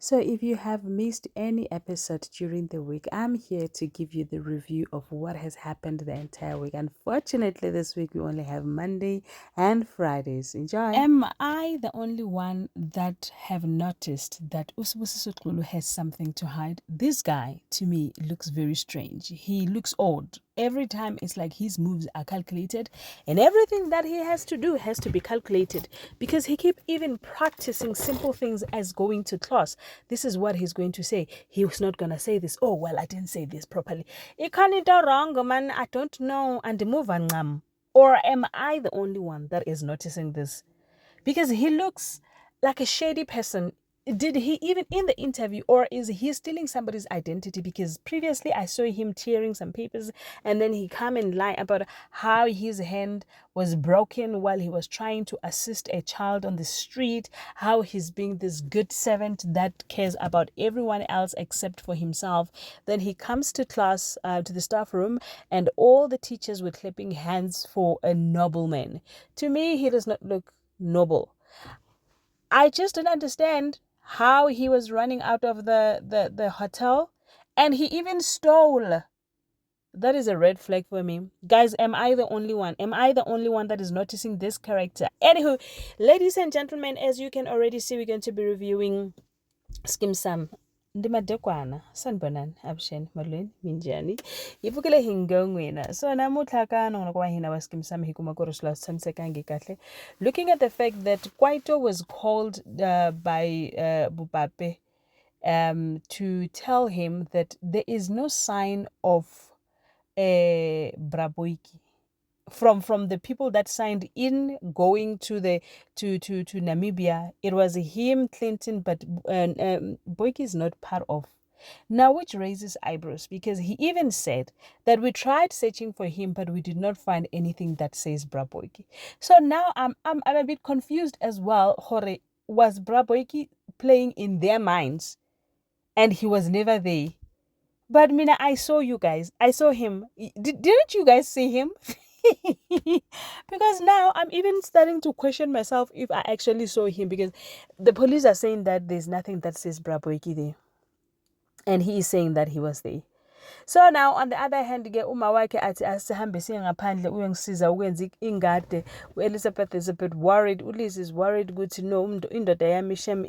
So, if you have missed any episode during the week, I'm here to give you the review of what has happened the entire week. Unfortunately, this week we only have Monday and Fridays. Enjoy. Am I the only one that have noticed that Usibusiso Xulu has something to hide? This guy, to me, looks very strange. He looks odd. Every time it's like his moves are calculated and everything that he has to do has to be calculated because he keep even practicing simple things as going to class. This is what he's going to say. He was not going to say this. Oh, well, I didn't say this properly. You can't do wrong, man. I don't know. And move on. Or am I the only one that is noticing this? Because he looks like a shady person. Did he even in the interview, or is he stealing somebody's identity? Because previously I saw him tearing some papers and then he come and lie about how his hand was broken while he was trying to assist a child on the street, how he's being this good servant that cares about everyone else except for himself. Then he comes to class, to the staff room, and all the teachers were clapping hands for a nobleman. To me, he does not look noble. I just didn't understand how he was running out of the hotel, and he even stole. That is a red flag for me. Guys, am I the only one? Am I the only one that is noticing this character? Anywho, ladies and gentlemen, as you can already see, we're going to be reviewing Skim Sam. Ndimadekwana sanibonani abusheni molweni minjani yivukile hi ngongwina so namutlha ka nona kwa hina wa Skim Sam hi kuma ku ri swilo swi tshamisekangi kahle. Looking at the fact that Kwaito was called by Bupape to tell him that there is no sign of Braboiki from the people that signed in going to the to Namibia. It was him, Clinton, but Boyki is not part of. Now, which raises eyebrows because he even said that we tried searching for him, but we did not find anything that says Braboiki. So now I'm a bit confused as well. Hore, was Braboiki playing in their minds, and he was never there? But Mina, I saw you guys. I saw him. Didn't you guys see him? Because now I'm even starting to question myself if I actually saw him because the police are saying that there's nothing that says Braboiki there. And he is saying that he was there. So now on the other hand ke uma wakhe athi asihambe siye ngaphandle uyongisiza ukwenza ingade. Elizabeth is a bit worried. Uliz is worried ukuthi no indoda yami shem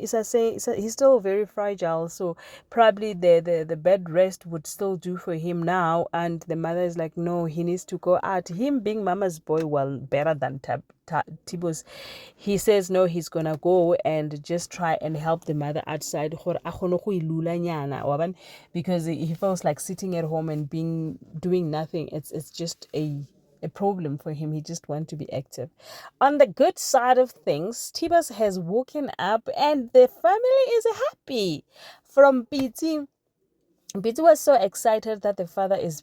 he's still very fragile, so probably the bed rest would still do for him now. And the mother is like, no, he needs to go out. Him being mama's boy, well, better than Tibos, he says no, he's gonna go and just try and help the mother outside because he feels like sitting at home and doing nothing. It's just a problem for him. He just wants to be active. On the good side of things, Tibas has woken up and the family is happy. From BT was so excited that the father is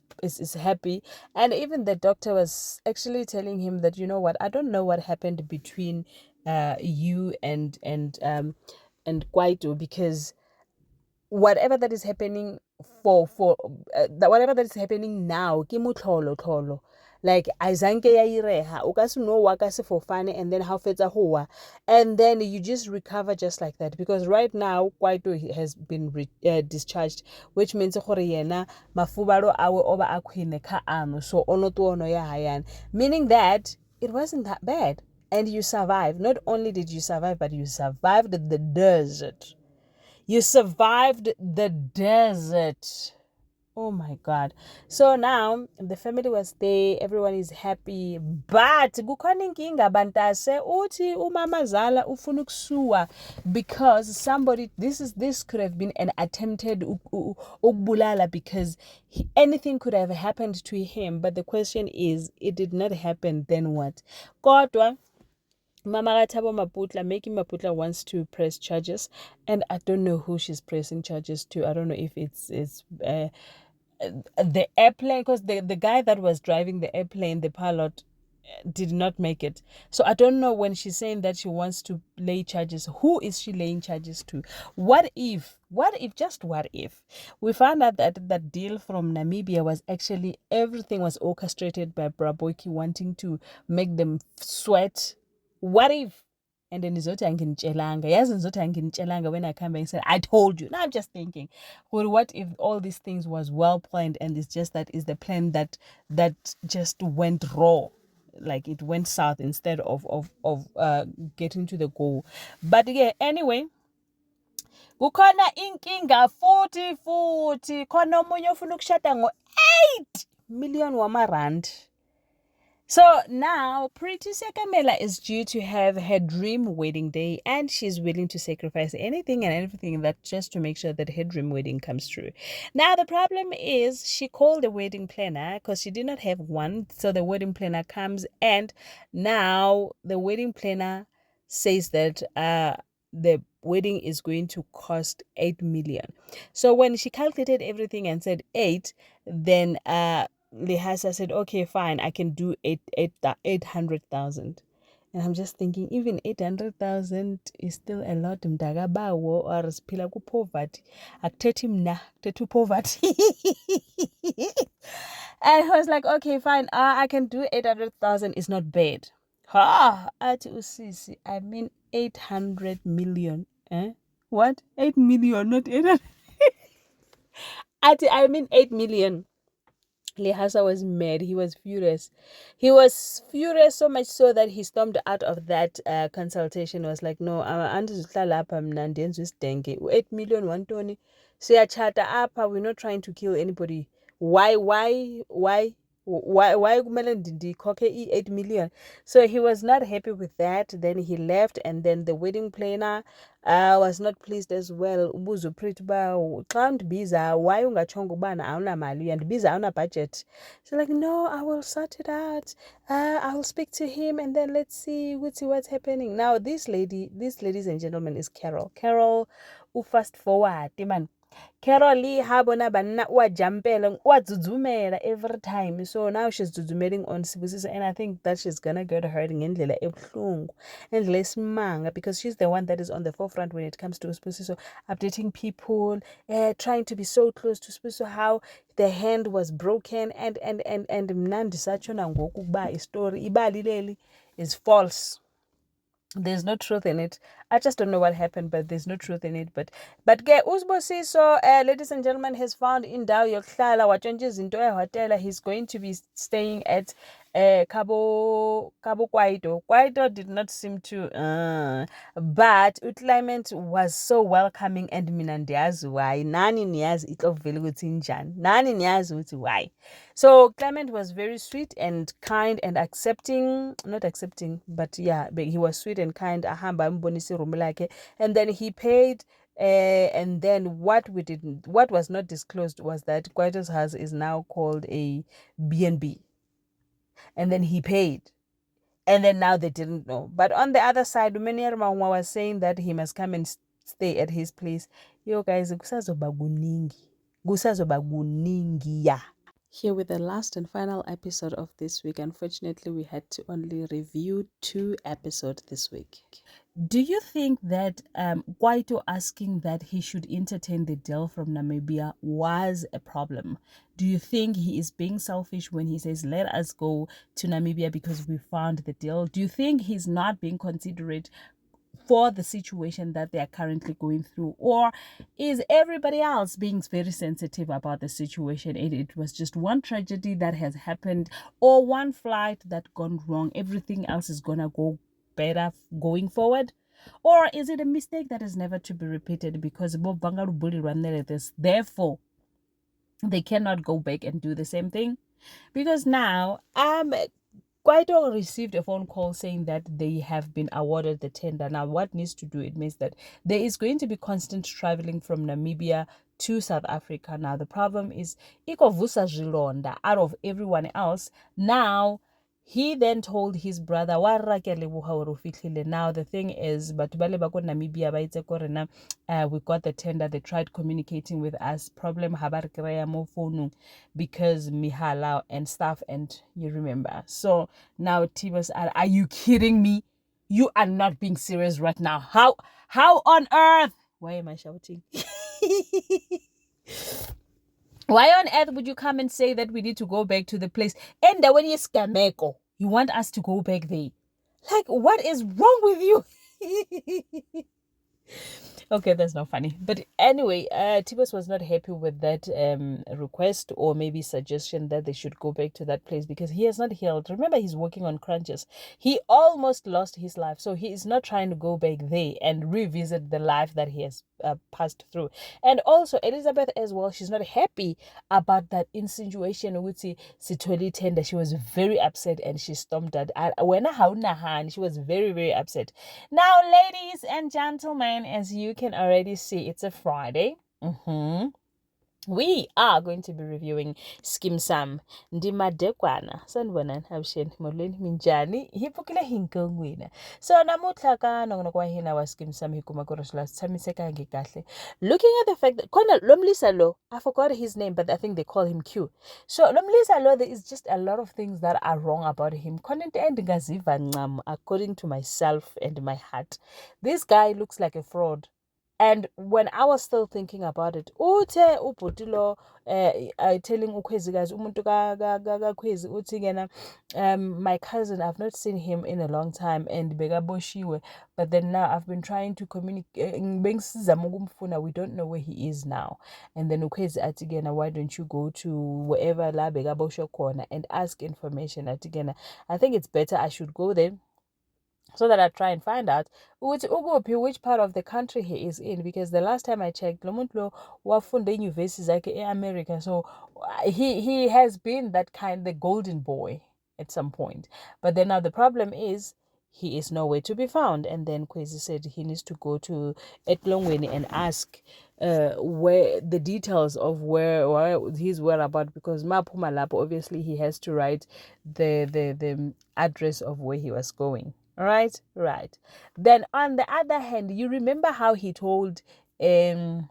happy, and even the doctor was actually telling him that, you know what, I don't know what happened between you and Kwaito, because whatever that is happening whatever that is happening now ke motlholo like azanke ya ireha o ka se no wa ka sefofane and then how fetsa ho wa and then you just recover just like that, because right now Kwaito has been discharged, which means gore yena mafubalo awe oba akhwine kha ano, so ono to ono ya hayana, meaning that it wasn't that bad and you survived. Not only did you survive, but you survived the desert. You survived the desert. Oh my God. So now the family was there, everyone is happy, but kukhona inkinga bantase uthi umama Zala ufuna ukusuwa because somebody, this could have been an attempted ukubulala, because anything could have happened to him, but the question is, it did not happen, then what? Kodwa Mama Gatabo Maputla, Making Maputla wants to press charges, and I don't know who she's pressing charges to. I don't know if it's the airplane, because the guy that was driving the airplane, the pilot, did not make it. So I don't know, when she's saying that she wants to lay charges, who is she laying charges to? What if we found out that that deal from Namibia was actually, everything was orchestrated by Braboiki wanting to make them sweat? What if and then izothi anginitshelanga. Yazi nizothi anginitshelanga when I come back and said, I told you. Now I'm just thinking, well, what if all these things was well planned and it's just that is the plan that just went raw, like it went south instead of getting to the goal. But yeah, anyway, kukhona inkinga futhi khona omunye ofuna ukushada ngo-8 million wamarand. So now, Pretty Sekamela is due to have her dream wedding day, and she's willing to sacrifice anything and everything that just to make sure that her dream wedding comes true. Now, the problem is she called the wedding planner because she did not have one. So the wedding planner comes, and now the wedding planner says that the wedding is going to cost 8 million. So when she calculated everything and said 8, then Lehasa said, okay, fine, I can do 800,000. And I'm just thinking, even 800,000 is still a lot. Mdagabawo or siphila ku poverty. Akuthethi mna, kuthethi poverty. And I was like, okay, fine, I can do 800,000. It's not bad. Ati usisi, I mean 800 million. What? 8 million, not 800. I mean 8 million. Lehasa was mad. He was furious. He was furious so much so that he stormed out of that consultation. Was like, no, andizihlala apha mna ndenza isidenge. 8 million wantoni. Siyachata apha. We're not trying to kill anybody. Why kumele ndikhokhe i-8 million? So he was not happy with that. Then he left, and then the wedding planner was not pleased as well. Ubuza uPretty uba xa undibiza why ungatshongo ubana awunamali uyandibiza awuna-budget. So like, no, I will sort it out. I will speak to him and then let's see what's happening. Now this ladies and gentlemen, is Carol. Carol fast forward man. Carol ha bona banna wa jumpela wa dzudzumela every time. So now she's dzudzumering on Sibusiso, and I think that she's gonna get hurt ngendlela ebuhlungu ngendlela esimanga, because she's the one that is on the forefront when it comes to Sibusiso, updating people, trying to be so close to Sibusiso, how the hand was broken, and mna ndisatshona ngoku ukuba istory ibali leli is false. There's no truth in it. I just don't know what happened, but there's no truth in it. But ke uSibusiso, ladies and gentlemen, has found indawo yokuhlala watshontsha izinto ehotela. He's going to be staying at Cabo Kwaito. Kwaito did not seem to but uClement was so welcoming, and mina ndiyazi why. Nani niyazi itovela ukuthi njani. Nani niyazi ukuthi why. So Clement was very sweet and kind and accepting, not accepting, but yeah, but he was sweet and kind. Ahamba ambonisa iroom lakhe, and then he paid. And then what was not disclosed was that Kwaito's house is now called a B&B. And then he paid. And then now they didn't know. But on the other side, Umeni Maunga was saying that he must come and stay at his place. Yo guys, kusazoba kuningi ya. Here with the last and final episode of this week. Unfortunately, we had to only review 2 episodes this week. Do you think that Kwaito asking that he should entertain the deal from Namibia was a problem? Do you think he is being selfish when he says, let us go to Namibia because we found the deal? Do you think he's not being considerate for the situation that they are currently going through? Or is everybody else being very sensitive about the situation? It was just one tragedy that has happened, or one flight that gone wrong. Everything else is gonna go better going forward? Or is it a mistake that is never to be repeated because Bob Bangaru bully run like this, therefore they cannot go back and do the same thing? Because now Kwaito received a phone call saying that they have been awarded the tender. Now, what needs to do? It means that there is going to be constant traveling from Namibia to South Africa. Now, the problem is, ikovusa zilonda out of everyone else. Now, he then told his brother, now the thing is, but Namibia, we got the tender. They tried communicating with us. Problem because Mihala and stuff, and you remember. So now Tibos are you kidding me? You are not being serious right now. How on earth? Why am I shouting? Why on earth would you come and say that we need to go back to the place? And when you scameko, you want us to go back there? Like, what is wrong with you? Okay, that's not funny. But anyway, Tibus was not happy with that request or maybe suggestion that they should go back to that place because he has not healed. Remember, he's working on crunches. He almost lost his life. So he is not trying to go back there and revisit the life that he has passed through. And also, Elizabeth as well, she's not happy about that insinuation with Sitoli Tender. She was very upset and she stormed that. She was very, very upset. Now, ladies and gentlemen, as you can already see, it's a Friday. We are going to be reviewing Skim Sam Ndimadekwana. Sanibonani avuxeni molweni minjhani hi pfukile hi nkingwini. So namuntlha ka nongonoko wa hina wa Skim Sam hi kuma ku ri swilo swi tshamisekangi kahle. Looking at the fact that khona lo mlisa lo, I forgot his name, but I think they call him Q. So lo mlisa lo, there is just a lot of things that are wrong about him. Khona into endingaziva ncam according to myself and my heart. This guy looks like a fraud. And when I was still thinking about it, uthe ubhutilo telling ukhwezikazi umuntu kakhwezi uthi kena my cousin, I've not seen him in a long time and bekaboshiwe, but then now I've been trying to communicate, we don't know where he is now. And then ukhwezi athi kena, why don't you go to wherever la bekaboshwe khona and ask information athi kena, I think it's better I should go there so that I try and find out which part of the country he is in, because the last time I checked, Lomuntlo wafunda universities like in America, so he has been that kind, the golden boy at some point. But then now the problem is he is nowhere to be found, and then Kwezi said he needs to go to Etlongweni and ask where the details of where his whereabouts, because Mapuma Lapo, obviously he has to write the address of where he was going. Right. Then on the other hand, you remember how he told the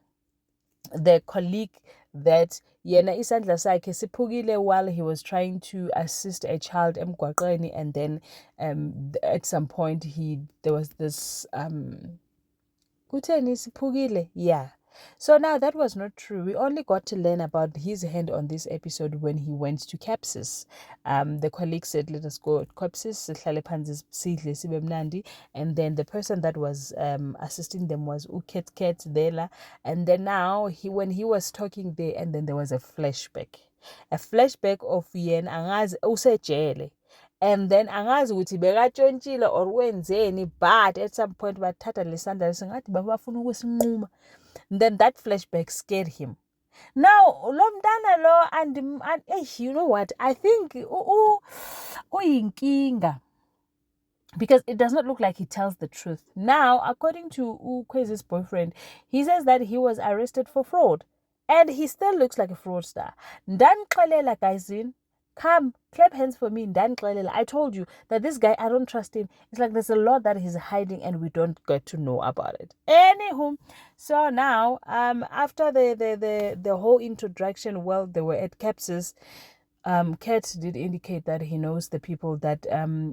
colleague that yena isandla sakhe siphukile while he was trying to assist a child emgwaqeni, and then at some point there was this kutheni siphukile, yeah. So now that was not true. We only got to learn about his hand on this episode when he went to Capsis. The colleague said, let us go at Capsis, and then the person that was assisting them was Ket Dela. And then now when he was talking there, and then there was a flashback of Yen Angaz usejele. And then angazi ukuthi bekatshontshile or wenzeni, but at some point bathatha lesandla lesingathi babafuna ukusinquma. Then that flashback scared him. Now lo mntana lo and you know what, I think uyinkinga, because it does not look like he tells the truth. Now, according to Ukwezi's boyfriend, he says that he was arrested for fraud, and he still looks like a fraudster. Ndanixelela guys, come clap hands for me. Ndanixelela, I told you that this guy, I don't trust him. It's like there's a lot that he's hiding and we don't get to know about it. Anywho, so now after the whole introduction, well, they were at Capsis. Kat did indicate that he knows the people that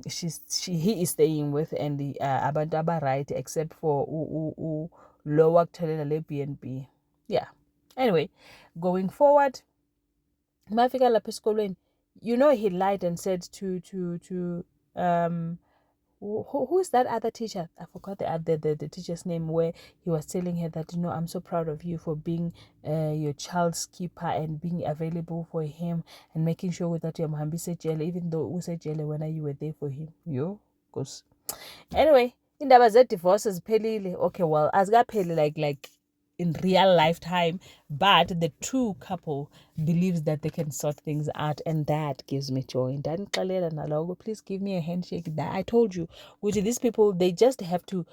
he is staying with, and the abantu right, except for lower BNB. Yeah. Anyway, going forward, mafika lapha esikolweni, you know, he lied and said to who's that other teacher? I forgot the teacher's name, where he was telling her that, I'm so proud of you for being your child's keeper and being available for him and making sure that you're Mhambise jail, even though Use jail when you were there for him. Because anyway, indaba ze-divorce ziphelile. Okay, well, azikapheli like in real lifetime, but the true couple believes that they can sort things out, and that gives me joy. Please give me a handshake. I told you, which these people, they just have to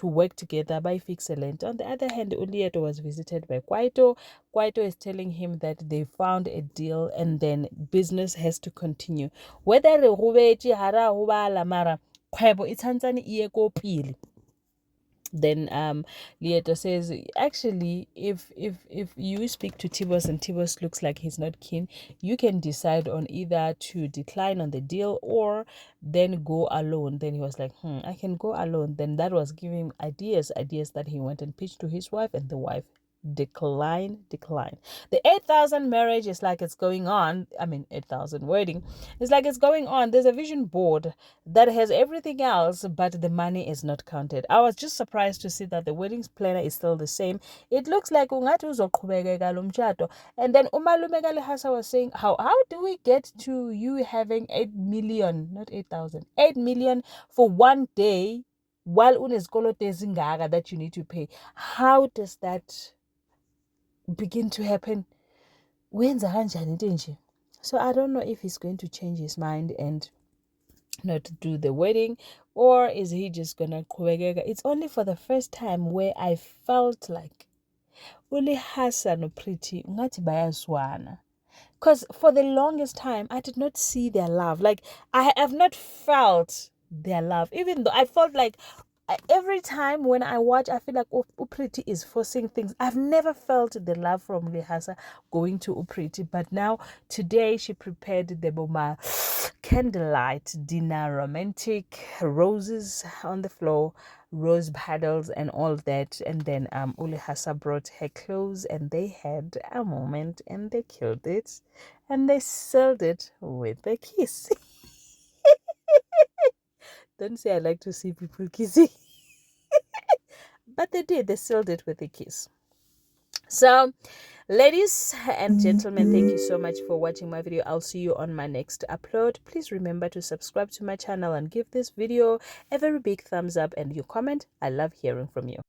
work together by excellent. On the other hand, Ulieto was visited by Kwaito. Kwaito is telling him that they found a deal and then business has to continue. Whether hara mara kgwebo e tshwantsane e ye ko pele. Then Lieto says, actually, if you speak to Tibos and Tibos looks like he's not keen, you can decide on either to decline on the deal or then go alone. Then he was like, I can go alone. Then that was giving ideas that he went and pitched to his wife, and the wife decline. The 8,000 marriage is like it's going on. 8,000 wedding. It's like it's going on. There's a vision board that has everything else, but the money is not counted. I was just surprised to see that the wedding planner is still the same. It looks like ungathi uzoqhubekeka lo mshado. And then umalume kaLehasa was saying, how do we get to you having 8 million, not 8,000, 8 million for one day while unezikoloto ezingaka that you need to pay? How does that begin to happen? Wenza kanjani into nje? So I don't know if he's going to change his mind and not do the wedding, or is he just gonna qhubekeka? It's only for the first time where I felt like uLehasa noPretty ngathi bayazwana. Because for the longest time, I did not see their love. Like, I have not felt their love. Even though I felt like every time when I watch, I feel like uPretty is forcing things. I've never felt the love from Lehasa going to uPretty. But now, today, she prepared the Boma candlelight dinner, romantic, roses on the floor, rose petals and all that. And then uLehasa brought her clothes and they had a moment and they killed it and they sealed it with a kiss. Don't say I like to see people kissing. But they did. They sealed it with a kiss. So, ladies and gentlemen, thank you so much for watching my video. I'll see you on my next upload. Please remember to subscribe to my channel and give this video a very big thumbs up and your comment. I love hearing from you.